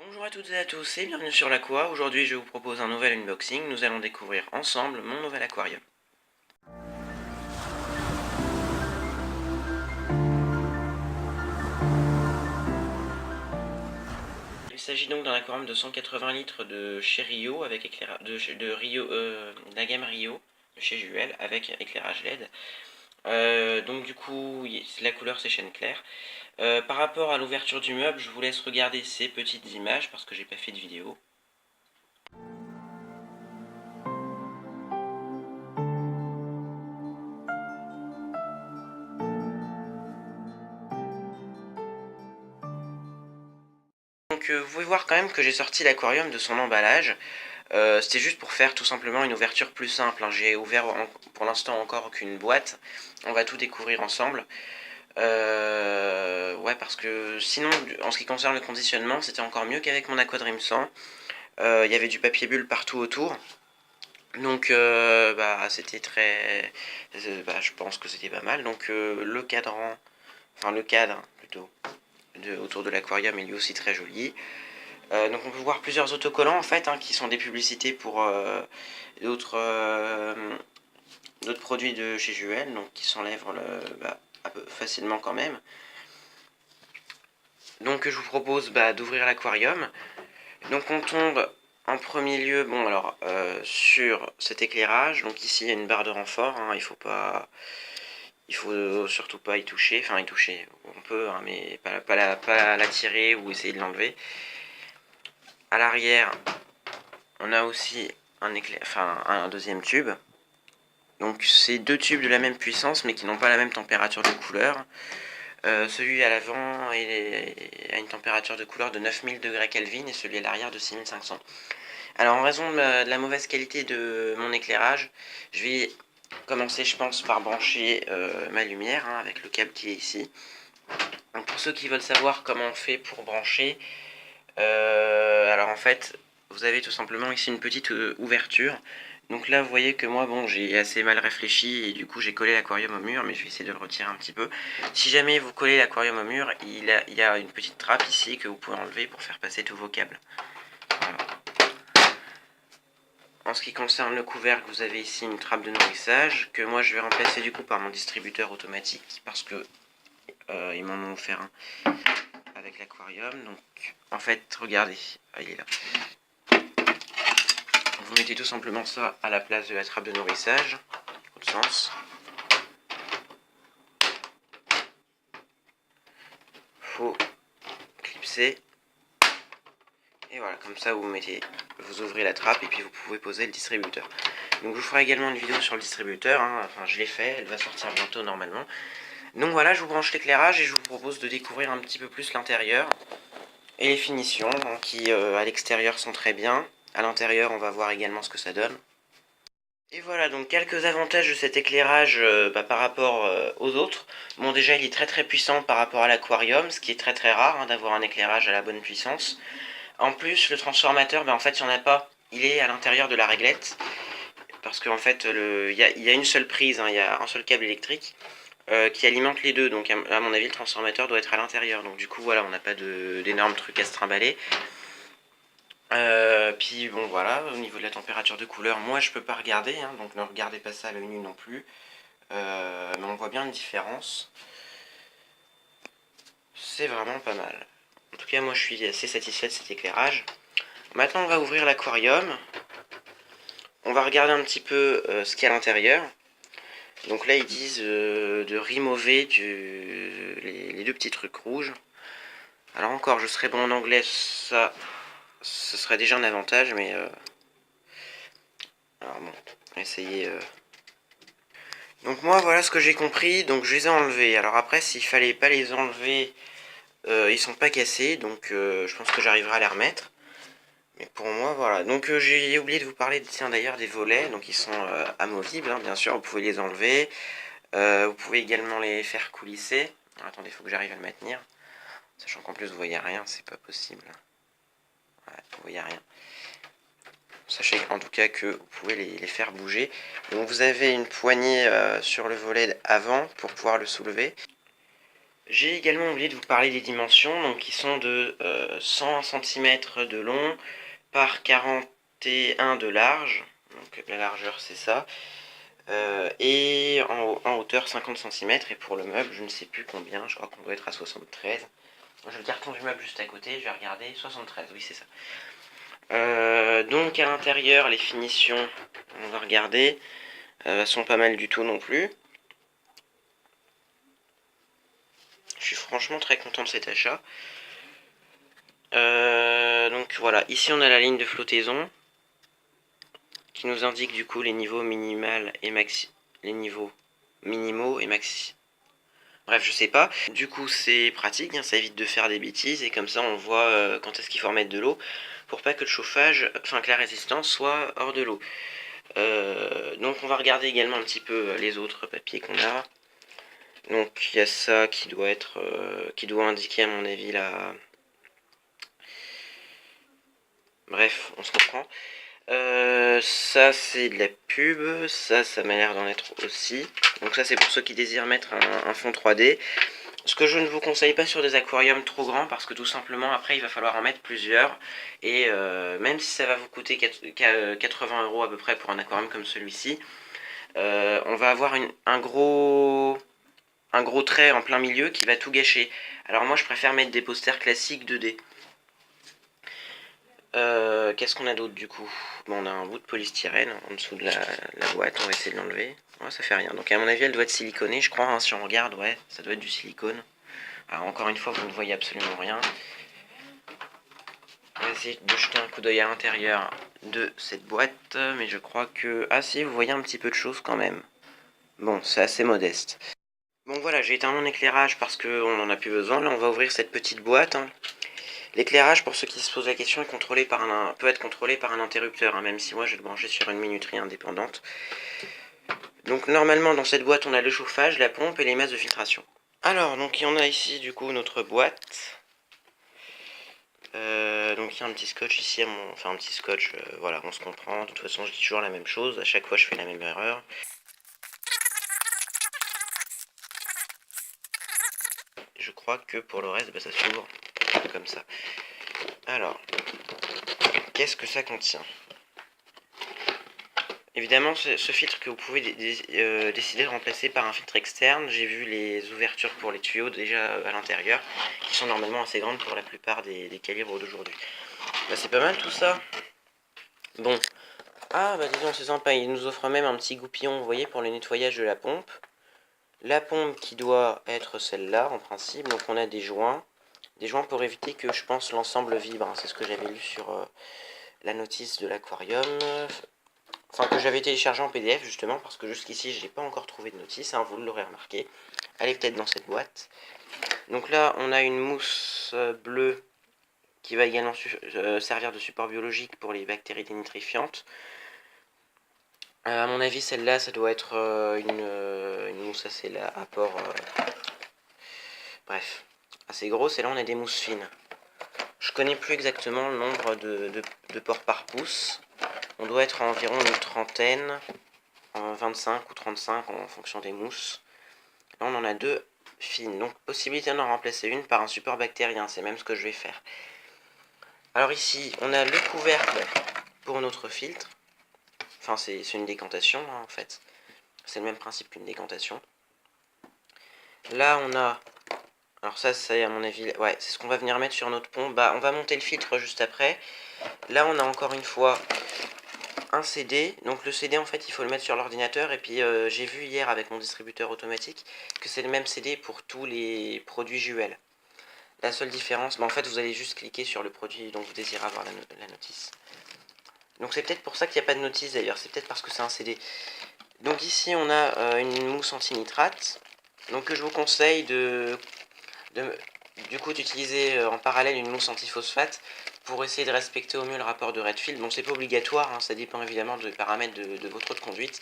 Bonjour à toutes et à tous et bienvenue sur l'Aqua. Aujourd'hui je vous propose un nouvel unboxing. Nous allons découvrir ensemble mon nouvel aquarium. Il s'agit donc d'un aquarium de 180 litres de chez Rio avec éclairage de Rio, la gamme Rio de chez Juel avec éclairage LED. Donc du coup la couleur c'est chêne clair. Par rapport à l'ouverture du meuble, je vous laisse regarder ces petites images parce que j'ai pas fait de vidéo. Donc vous pouvez voir quand même que j'ai sorti l'aquarium de son emballage. C'était juste pour faire tout simplement une ouverture plus simple, hein. J'ai ouvert pour l'instant encore aucune boîte. On va tout découvrir ensemble. Ouais, parce que sinon, en ce qui concerne le conditionnement, c'était encore mieux qu'avec mon Aquadream 100. Il y avait du papier bulle partout autour. Donc, c'était très... je pense que c'était pas mal. Donc, le cadran, enfin le cadre plutôt, autour de l'aquarium est lui aussi très joli. Donc on peut voir plusieurs autocollants en fait, hein, qui sont des publicités pour d'autres produits de chez Juel, donc qui s'enlèvent un peu facilement quand même. Donc je vous propose d'ouvrir l'aquarium. Donc on tombe en premier lieu, bon alors sur cet éclairage. Donc ici il y a une barre de renfort, hein, il faut surtout pas y toucher, enfin y toucher, on peut, hein, mais pas la tirer ou essayer de l'enlever. À l'arrière, on a aussi un deuxième tube. Donc c'est deux tubes de la même puissance mais qui n'ont pas la même température de couleur. Celui à l'avant a une température de couleur de 9000 degrés Kelvin et celui à l'arrière de 6500. Alors en raison de la mauvaise qualité de mon éclairage, je vais commencer je pense par brancher ma lumière, hein, avec le câble qui est ici. Donc pour ceux qui veulent savoir comment on fait pour brancher, alors en fait vous avez tout simplement ici une petite ouverture. Donc là vous voyez que moi bon j'ai assez mal réfléchi et du coup j'ai collé l'aquarium au mur, mais je vais essayer de le retirer un petit peu. Si jamais vous collez l'aquarium au mur, il y a une petite trappe ici que vous pouvez enlever pour faire passer tous vos câbles. Voilà. En ce qui concerne le couvercle, vous avez ici une trappe de nourrissage que moi je vais remplacer du coup par mon distributeur automatique parce que ils m'en ont offert un avec l'aquarium. Donc en fait regardez, il est là. Vous mettez tout simplement ça à la place de la trappe de nourrissage, autre sens. Faut clipser. Et voilà, comme ça vous ouvrez la trappe et puis vous pouvez poser le distributeur. Donc je vous ferai également une vidéo sur le distributeur, hein. Enfin je l'ai fait, elle va sortir bientôt normalement. Donc voilà, je vous branche l'éclairage et je vous propose de découvrir un petit peu plus l'intérieur et les finitions, hein, qui à l'extérieur sont très bien. À l'intérieur, on va voir également ce que ça donne. Et voilà, donc quelques avantages de cet éclairage par rapport aux autres. Bon, déjà, il est très très puissant par rapport à l'aquarium, ce qui est très très rare, hein, d'avoir un éclairage à la bonne puissance. En plus, le transformateur, en fait, il n'y en a pas. Il est à l'intérieur de la réglette. Parce qu'en fait, il y a une seule prise, hein, il y a un seul câble électrique qui alimente les deux. Donc, à mon avis, le transformateur doit être à l'intérieur. Donc, du coup, voilà, on n'a pas d'énormes trucs à se trimballer. Puis bon voilà, au niveau de la température de couleur, moi je peux pas regarder, hein, donc ne regardez pas ça à l'œil nu non plus. Mais on voit bien une différence. C'est vraiment pas mal. En tout cas moi je suis assez satisfait de cet éclairage. Maintenant on va ouvrir l'aquarium. On va regarder un petit peu ce qu'il y a à l'intérieur. Donc là ils disent de remover les deux petits trucs rouges. Alors encore, je serais bon en anglais, ça ce serait déjà un avantage, mais alors bon, essayez. Donc moi voilà ce que j'ai compris, donc je les ai enlevés. Alors après s'il fallait pas les enlever, ils sont pas cassés, donc je pense que j'arriverai à les remettre. Mais pour moi voilà, donc j'ai oublié de vous parler d'ailleurs des volets, donc ils sont amovibles, hein, bien sûr, vous pouvez les enlever. Vous pouvez également les faire coulisser. Alors, attendez, il faut que j'arrive à le maintenir. Sachant qu'en plus vous voyez rien, c'est pas possible. Ouais, vous voyez rien. Sachez en tout cas que vous pouvez les faire bouger. Donc vous avez une poignée sur le volet avant pour pouvoir le soulever. J'ai également oublié de vous parler des dimensions, donc qui sont de 100 cm de long par 41 de large, donc la largeur c'est ça, et en hauteur 50 cm, et pour le meuble je ne sais plus combien, je crois qu'on doit être à 73. Je vais le carton du meuble juste à côté, je vais regarder, 73, oui c'est ça. Donc à l'intérieur les finitions, on va regarder, sont pas mal du tout non plus. Je suis franchement très content de cet achat. Donc voilà, ici on a la ligne de flottaison qui nous indique du coup les niveaux minimal et maxi, les niveaux minimaux et maxi. Bref, je sais pas. Du coup, c'est pratique, hein, ça évite de faire des bêtises et comme ça on voit quand est-ce qu'il faut remettre de l'eau pour pas que le chauffage, enfin que la résistance soit hors de l'eau. Donc on va regarder également un petit peu les autres papiers qu'on a. Donc il y a ça qui doit être, qui doit indiquer à mon avis la. Bref, on se comprend. Ça c'est de la pub, ça m'a l'air d'en être aussi. Donc ça c'est pour ceux qui désirent mettre un fond 3D. Ce que je ne vous conseille pas sur des aquariums trop grands parce que tout simplement après il va falloir en mettre plusieurs. Et même si ça va vous coûter 80 € à peu près pour un aquarium comme celui-ci, on va avoir un gros trait en plein milieu qui va tout gâcher. Alors moi je préfère mettre des posters classiques 2D. Qu'est-ce qu'on a d'autre du coup? Bon, on a un bout de polystyrène en dessous de la boîte, on va essayer de l'enlever. Ouais, ça fait rien. Donc à mon avis elle doit être siliconée, je crois, hein, si on regarde, ouais, ça doit être du silicone. Alors encore une fois, vous ne voyez absolument rien. On va essayer de jeter un coup d'œil à l'intérieur de cette boîte, mais je crois que... Ah si, vous voyez un petit peu de choses quand même. Bon, c'est assez modeste. Bon voilà, j'ai éteint mon éclairage parce qu'on n'en a plus besoin. Là, on va ouvrir cette petite boîte, hein. L'éclairage, pour ceux qui se posent la question, est contrôlé par peut être contrôlé par un interrupteur, hein, même si moi je vais le brancher sur une minuterie indépendante. Donc normalement dans cette boîte on a le chauffage, la pompe et les masses de filtration. Alors donc il y en a ici du coup notre boîte. Donc il y a un petit scotch ici, enfin un petit scotch, voilà, on se comprend. De toute façon je dis toujours la même chose, à chaque fois je fais la même erreur. Je crois que pour le reste, bah, ça s'ouvre comme ça. Alors, qu'est-ce que ça contient? Évidemment, ce filtre que vous pouvez décider de remplacer par un filtre externe. J'ai vu les ouvertures pour les tuyaux déjà à l'intérieur, qui sont normalement assez grandes pour la plupart des calibres d'aujourd'hui. Bah, c'est pas mal tout ça. Bon. Ah, bah disons, c'est sympa. Il nous offre même un petit goupillon, vous voyez, pour le nettoyage de la pompe. La pompe qui doit être celle-là, en principe. Donc on a des joints. Des joints pour éviter que, je pense, l'ensemble vibre, hein. C'est ce que j'avais lu sur la notice de l'aquarium. Enfin, que j'avais téléchargé en PDF, justement, parce que jusqu'ici, je n'ai pas encore trouvé de notice, hein, vous l'aurez remarqué. Elle est peut-être dans cette boîte. Donc là, on a une mousse bleue qui va également servir de support biologique pour les bactéries dénitrifiantes. À mon avis, celle-là, ça doit être une mousse assez apport... bref, assez grosse. Et là, on a des mousses fines. Je connais plus exactement le nombre de pores par pouce. On doit être à environ une trentaine, 25 ou 35 en fonction des mousses. Là, on en a deux fines. Donc, possibilité d'en remplacer une par un support bactérien. C'est même ce que je vais faire. Alors ici, on a le couvercle pour notre filtre. Enfin, c'est une décantation, hein, en fait. C'est le même principe qu'une décantation. Là, on a... Alors ça, c'est à mon avis... Ouais, c'est ce qu'on va venir mettre sur notre pompe. Bah, on va monter le filtre juste après. Là, on a encore une fois un CD. Donc le CD, en fait, il faut le mettre sur l'ordinateur. Et puis, j'ai vu hier avec mon distributeur automatique que c'est le même CD pour tous les produits Juel. La seule différence... Bah, en fait, vous allez juste cliquer sur le produit dont vous désirez avoir la notice. Donc c'est peut-être pour ça qu'il n'y a pas de notice d'ailleurs, c'est peut-être parce que c'est un CD. Donc ici on a une mousse anti-nitrate, donc que je vous conseille du coup d'utiliser en parallèle une mousse anti-phosphate pour essayer de respecter au mieux le rapport de Redfield. Bon, c'est pas obligatoire, hein, ça dépend évidemment des paramètres de votre eau de conduite.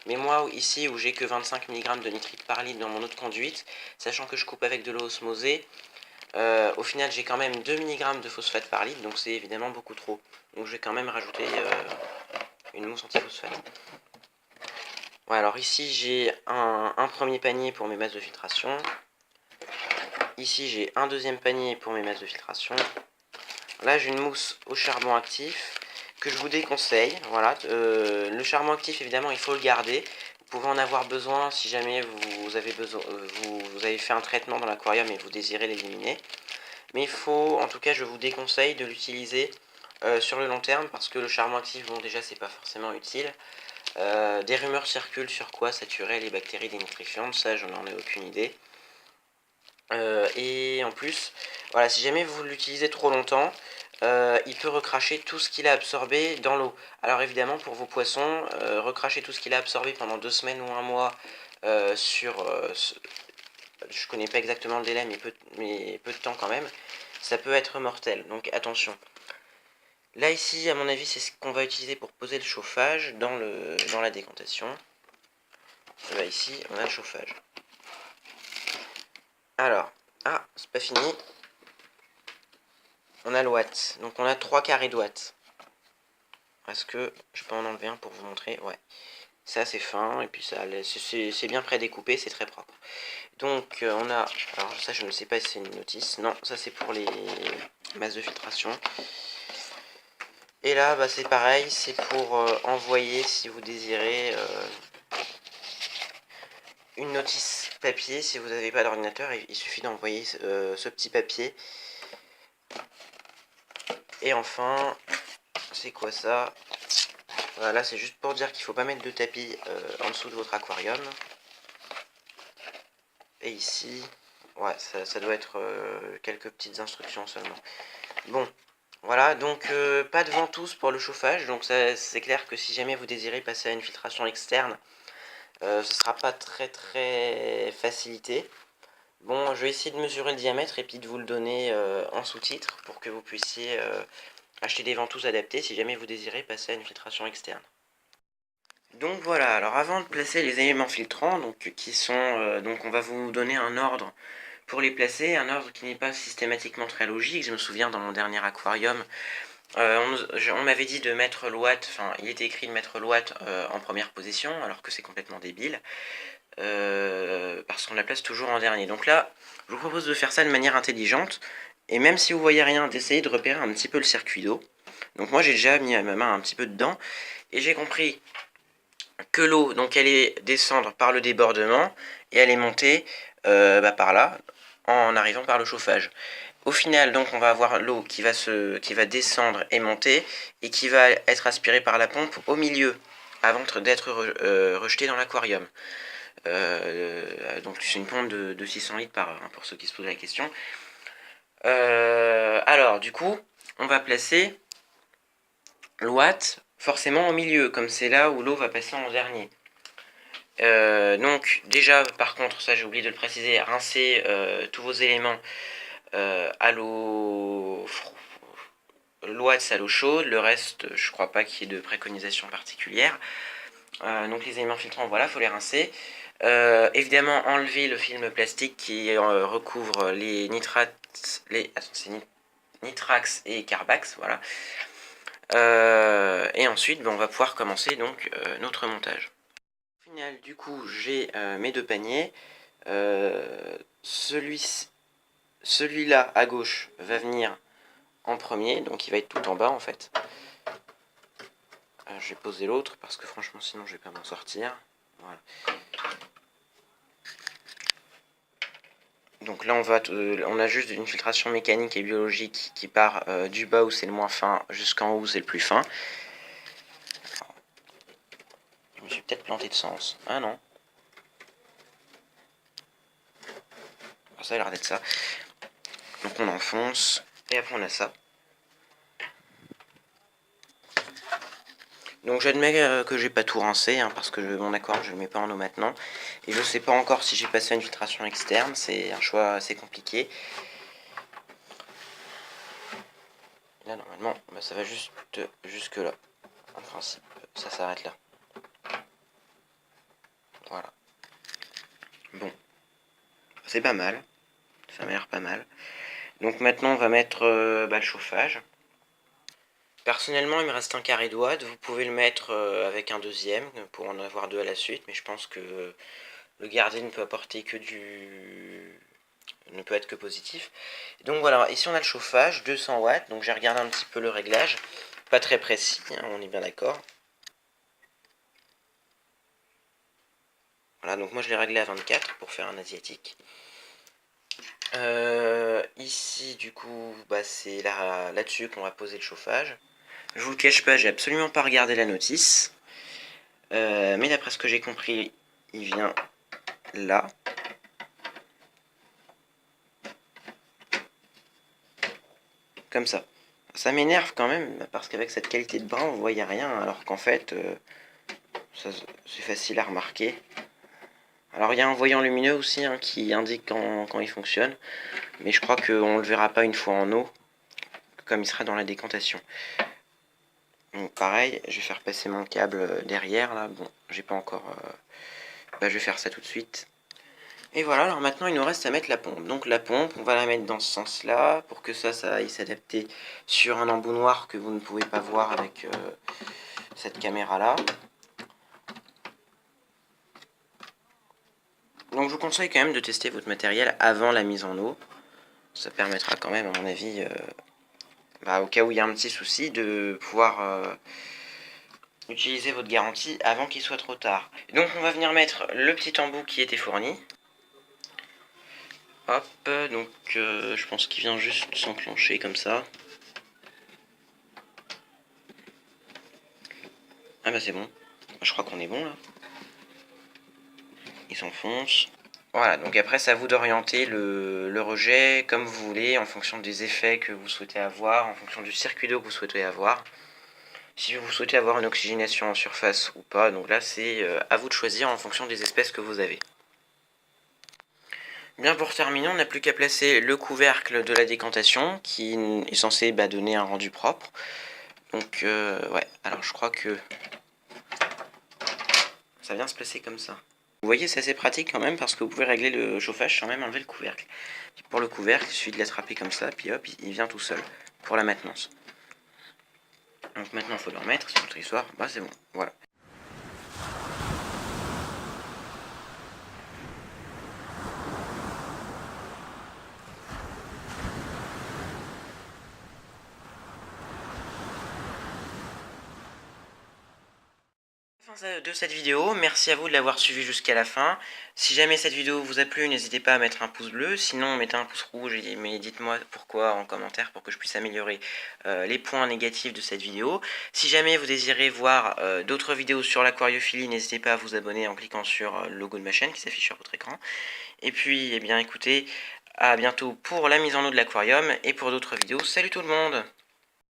Mais moi ici où j'ai que 25 mg de nitrite par litre dans mon eau de conduite, sachant que je coupe avec de l'eau osmosée, au final j'ai quand même 2 mg de phosphate par litre, donc c'est évidemment beaucoup trop. Donc je vais quand même rajouter une mousse anti-phosphate. Ouais, alors ici j'ai un premier panier pour mes masses de filtration. ici j'ai un deuxième panier pour mes masses de filtration. Là j'ai une mousse au charbon actif que je vous déconseille. Voilà, le charbon actif évidemment il faut le garder. Vous pouvez en avoir besoin si jamais vous avez besoin, vous avez fait un traitement dans l'aquarium et vous désirez l'éliminer. Mais il faut, en tout cas je vous déconseille de l'utiliser sur le long terme parce que le charbon actif, bon déjà c'est pas forcément utile. Des rumeurs circulent sur quoi ça tuerait les bactéries dénitrifiantes, ça j'en ai aucune idée. Et en plus, voilà, si jamais vous l'utilisez trop longtemps, il peut recracher tout ce qu'il a absorbé dans l'eau. Alors évidemment, pour vos poissons, recracher tout ce qu'il a absorbé pendant 2 semaines ou un mois je connais pas exactement le délai, mais peu de temps quand même, ça peut être mortel, donc attention. Là ici, à mon avis, c'est ce qu'on va utiliser pour poser le chauffage dans la décantation. Là ici, on a le chauffage. Alors, c'est pas fini. On a le watt. Donc on a 3 carrés de watt. Est-ce que je peux en enlever un pour vous montrer? Ouais. C'est assez fin et puis c'est bien prédécoupé, c'est très propre. Donc on a, alors ça je ne sais pas si c'est une notice. Non, ça c'est pour les masses de filtration. Et là bah, c'est pareil, c'est pour envoyer si vous désirez une notice papier. Si vous n'avez pas d'ordinateur, il suffit d'envoyer ce petit papier. Et enfin, c'est quoi ça? Voilà, c'est juste pour dire qu'il ne faut pas mettre de tapis en dessous de votre aquarium. Et ici, ouais, ça doit être quelques petites instructions seulement. Bon, voilà, donc pas de ventouse pour le chauffage. Donc c'est clair que si jamais vous désirez passer à une filtration externe, ce sera pas très facilité. Bon, je vais essayer de mesurer le diamètre et puis de vous le donner en sous-titre pour que vous puissiez acheter des ventouses adaptées si jamais vous désirez passer à une filtration externe. Donc voilà, alors avant de placer les éléments filtrants, donc qui sont, donc on va vous donner un ordre pour les placer, un ordre qui n'est pas systématiquement très logique. Je me souviens dans mon dernier aquarium, on m'avait dit de mettre le watt, enfin il était écrit de mettre le watt en première position, alors que c'est complètement débile, parce qu'on la place toujours en dernier. Donc là, je vous propose de faire ça de manière intelligente, et même si vous voyez rien, d'essayer de repérer un petit peu le circuit d'eau. Donc moi j'ai déjà mis ma main un petit peu dedans, et j'ai compris que l'eau, donc elle est descendre par le débordement, et elle est montée par là, en arrivant par le chauffage. Au final, donc, on va avoir l'eau qui va descendre et monter, et qui va être aspirée par la pompe au milieu, avant d'être rejetée dans l'aquarium. Donc c'est une pompe de 600 litres par heure, hein, pour ceux qui se posent la question. Alors, du coup, on va placer le watt forcément au milieu, comme c'est là où l'eau va passer en dernier. Donc déjà par contre, ça j'ai oublié de le préciser, rincez tous vos éléments à l'eau à l'eau chaude. Le reste je crois pas qu'il y ait de préconisation particulière. Donc les éléments filtrants, voilà, faut les rincer. Évidemment enlever le film plastique qui recouvre les nitrates, nitrax et carbax, voilà. Et ensuite on va pouvoir commencer donc notre montage. Au final, du coup, j'ai mes 2 paniers. Celui-là à gauche va venir en premier, donc il va être tout en bas en fait. Je vais poser l'autre parce que franchement sinon je vais pas m'en sortir. Voilà. Donc là on a juste une filtration mécanique et biologique qui part du bas où c'est le moins fin jusqu'en haut où c'est le plus fin. Je me suis peut-être planté de sens. Ah non. Ça a l'air d'être ça. Donc on enfonce et après on a ça. Donc j'admets que j'ai pas tout rincé, hein, parce que mon aquarium je le mets pas en eau maintenant. Et je sais pas encore si j'ai passé à une filtration externe, c'est un choix assez compliqué. Là normalement ça va juste jusque là. En principe, ça s'arrête là. Voilà. Bon, c'est pas mal. Ça m'a l'air pas mal. Donc maintenant on va mettre le chauffage. Personnellement il me reste un carré de watt. Vous pouvez le mettre avec un deuxième pour en avoir 2 à la suite. Mais je pense que le gardien ne peut apporter que ne peut être que positif. Donc voilà, ici on a le chauffage, 200 watts, donc j'ai regardé un petit peu le réglage, pas très précis, hein, on est bien d'accord. Voilà, donc moi je l'ai réglé à 24 pour faire un asiatique. Ici du coup, bah, c'est là-dessus qu'on va poser le chauffage. Je vous le cache pas, j'ai absolument pas regardé la notice. Mais d'après ce que j'ai compris, il vient là. Comme ça. Ça m'énerve quand même, parce qu'avec cette qualité de brin, on voyait rien, alors qu'en fait, c'est facile à remarquer. Alors il y a un voyant lumineux aussi hein, qui indique quand il fonctionne, mais je crois qu'on ne le verra pas une fois en eau, comme il sera dans la décantation. Donc pareil, je vais faire passer mon câble derrière, là, bon, j'ai pas encore... je vais faire ça tout de suite. Et voilà, alors maintenant il nous reste à mettre la pompe. Donc la pompe, on va la mettre dans ce sens-là, pour que ça aille s'adapter sur un embout noir que vous ne pouvez pas voir avec cette caméra-là. Donc je vous conseille quand même de tester votre matériel avant la mise en eau. Ça permettra quand même, à mon avis, au cas où il y a un petit souci, de pouvoir utiliser votre garantie avant qu'il soit trop tard. Donc on va venir mettre le petit embout qui était fourni. Hop, donc je pense qu'il vient juste s'enclencher comme ça. Ah bah c'est bon, je crois qu'on est bon là. Il s'enfonce. Voilà, donc après c'est à vous d'orienter le rejet comme vous voulez, en fonction des effets que vous souhaitez avoir, en fonction du circuit d'eau que vous souhaitez avoir. Si vous souhaitez avoir une oxygénation en surface ou pas, donc là c'est à vous de choisir en fonction des espèces que vous avez. Bien, pour terminer, on n'a plus qu'à placer le couvercle de la décantation qui est censé donner un rendu propre. Donc ouais, alors je crois que ça vient se placer comme ça. Vous voyez, c'est assez pratique quand même parce que vous pouvez régler le chauffage sans même enlever le couvercle. Pour le couvercle, il suffit de l'attraper comme ça, puis hop, il vient tout seul pour la maintenance. Donc maintenant, il faut le remettre, c'est notre histoire. Bah c'est bon, voilà. Fin de cette vidéo, merci à vous de l'avoir suivi jusqu'à la fin. Si jamais cette vidéo vous a plu, n'hésitez pas à mettre un pouce bleu, sinon mettez un pouce rouge, mais dites-moi pourquoi en commentaire pour que je puisse améliorer les points négatifs de cette vidéo. Si jamais vous désirez voir d'autres vidéos sur l'aquariophilie, n'hésitez pas à vous abonner en cliquant sur le logo de ma chaîne qui s'affiche sur votre écran. Et puis, eh bien écoutez, à bientôt pour la mise en eau de l'aquarium et pour d'autres vidéos. Salut tout le monde!